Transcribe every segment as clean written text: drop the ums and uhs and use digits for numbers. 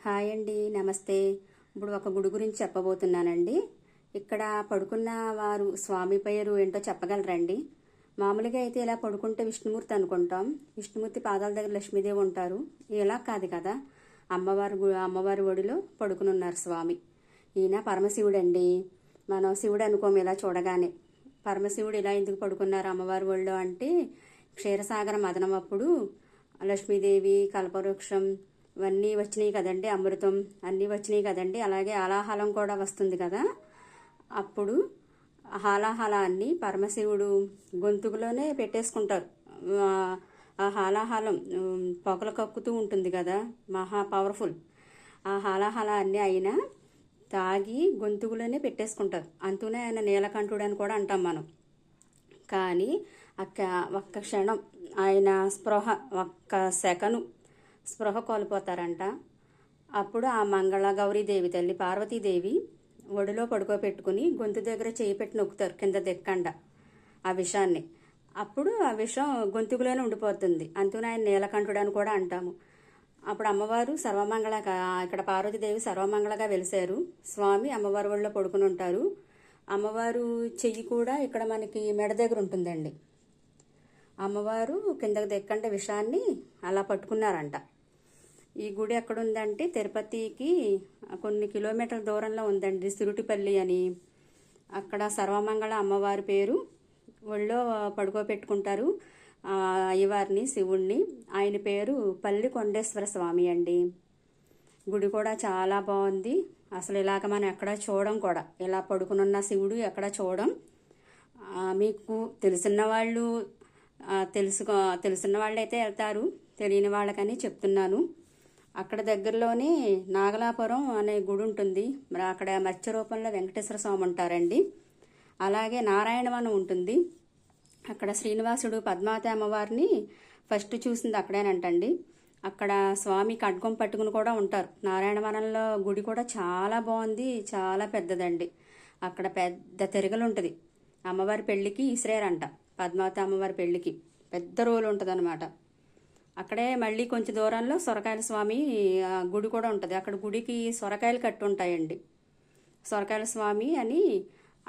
Hi అండి, నమస్తే. ఇప్పుడు ఒక గుడి గురించి చెప్పబోతున్నానండి. ఇక్కడ పడుకున్న వారు స్వామి పేరు ఏంటో చెప్పగలరండి? మామూలుగా అయితే ఇలా పడుకుంటే విష్ణుమూర్తి అనుకుంటాం. విష్ణుమూర్తి పాదాల దగ్గర లక్ష్మీదేవి ఉంటారు. ఇలా కాదు కదా, అమ్మవారి ఒడిలో పడుకుని ఉన్నారు స్వామి. ఈయన పరమశివుడు అండి. మనం శివుడు అనుకోము ఇలా చూడగానే. పరమశివుడు ఇలా ఎందుకు పడుకున్నారు అమ్మవారి ఒడిలో అంటే, క్షీరసాగర మదనం అప్పుడు లక్ష్మీదేవి, కల్పవృక్షం ఇవన్నీ వచ్చినాయి కదండి, అమృతం అన్నీ వచ్చినాయి కదండి. అలాగే ఆలాహలం కూడా వస్తుంది కదా. అప్పుడు హాలాహలాన్ని పరమశివుడు గొంతుకులోనే పెట్టేసుకుంటారు. ఆ హాలాహలం పొగలు కక్కుతూ ఉంటుంది కదా, మహా పవర్ఫుల్. ఆ హాలాహలాన్ని ఆయన తాగి గొంతుకులోనే పెట్టేసుకుంటారు. అంతూనే ఆయన నీలకంఠుడు అని కూడా అంటాం మనం. కానీ ఒక్క క్షణం ఆయన ఒక్క సెకను స్పృహ కోల్పోతారంట. అప్పుడు ఆ గౌరీదేవి తల్లి పార్వతీదేవి ఒడిలో పడుకోబెట్టుకుని గొంతు దగ్గర చేయి పెట్టి నొక్కుతారు కింద దిక్కండ ఆ విషాన్ని. అప్పుడు ఆ విషం గొంతుకులోనే ఉండిపోతుంది. అంతూనే ఆయన నీలకంఠుడు అని కూడా అంటాము. అప్పుడు అమ్మవారు సర్వమంగళగా, ఇక్కడ పార్వతీదేవి సర్వమంగళగా వెలిశారు. స్వామి అమ్మవారి ఒడిలో పడుకుని ఉంటారు. అమ్మవారు చెయ్యి కూడా ఇక్కడ మనకి మెడ దగ్గర ఉంటుందండి. అమ్మవారు కిందకు దిక్కండ విషాన్ని అలా పట్టుకున్నారంట. ఈ గుడి ఎక్కడుందంటే తిరుపతికి కొన్ని కిలోమీటర్ల దూరంలో ఉందండి, సిరుటిపల్లి అని. అక్కడ సర్వమంగళ అమ్మవారి పేరు ఒళ్ళో పడుకోబెట్టుకుంటారు అయ్యవారిని, శివుణ్ణి. ఆయన పేరు పల్లి కొండేశ్వర స్వామి అండి. గుడి కూడా చాలా బాగుంది. అసలు ఇలాగ మనం ఎక్కడ చూడం కూడా, ఇలా పడుకునున్న శివుడు ఎక్కడ చూడం. మీకు తెలిసిన వాళ్ళు తెలిసిన వాళ్ళు అయితే వెళ్తారు, తెలియని వాళ్ళకని చెప్తున్నాను. అక్కడ దగ్గరలోనే నాగలాపురం అనే గుడి ఉంటుంది. మరి అక్కడ మత్స్య రూపంలో వెంకటేశ్వర స్వామి ఉంటారండి. అలాగే నారాయణవనం ఉంటుంది. అక్కడ శ్రీనివాసుడు పద్మావతి అమ్మవారిని ఫస్ట్ చూసింది అక్కడేనంటండి. అక్కడ స్వామి ఖడ్గం పట్టుకుని కూడా ఉంటారు. నారాయణవనంలో గుడి కూడా చాలా బాగుంది, చాలా పెద్దదండి. అక్కడ పెద్ద తిరగలు ఉంటుంది. అమ్మవారి పెళ్ళికి ఇసిరేరంట. పద్మావతి అమ్మవారి పెళ్ళికి పెద్ద రోలు ఉంటుంది అనమాట. అక్కడే మళ్ళీ కొంచెం దూరంలో సొరకాయల స్వామి గుడి కూడా ఉంటుంది. అక్కడ గుడికి సొరకాయలు కట్టి ఉంటాయండి. సొరకాయల స్వామి అని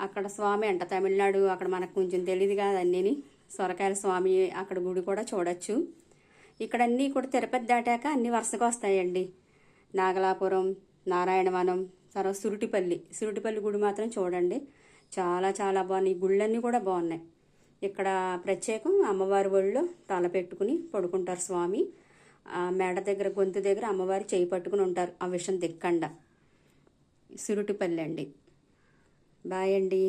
అక్కడ స్వామి అంట, తమిళనాడు. అక్కడ మనకు కొంచెం తెలియదు కదా అన్నీ. సొరకాయల స్వామి అక్కడ గుడి కూడా చూడొచ్చు. ఇక్కడ అన్నీ కూడా తిరుపతి దాటాక అన్ని వరుసగా వస్తాయండి. నాగలాపురం, నారాయణవనం, తర్వాత సురుటిపల్లి గుడి మాత్రం చూడండి, చాలా చాలా బాగున్నాయి. ఈ గుళ్ళన్నీ కూడా బాగున్నాయి. ఇక్కడ ప్రత్యేకం అమ్మవారి ఒళ్ళో తల పెట్టుకుని పడుకుంటారు స్వామి. మెడ దగ్గర, గొంతు దగ్గర అమ్మవారి చేయి పట్టుకుని ఉంటారు ఆ విషం దిక్కండ. సురుటిపల్లి అండి. బాయ్ అండి.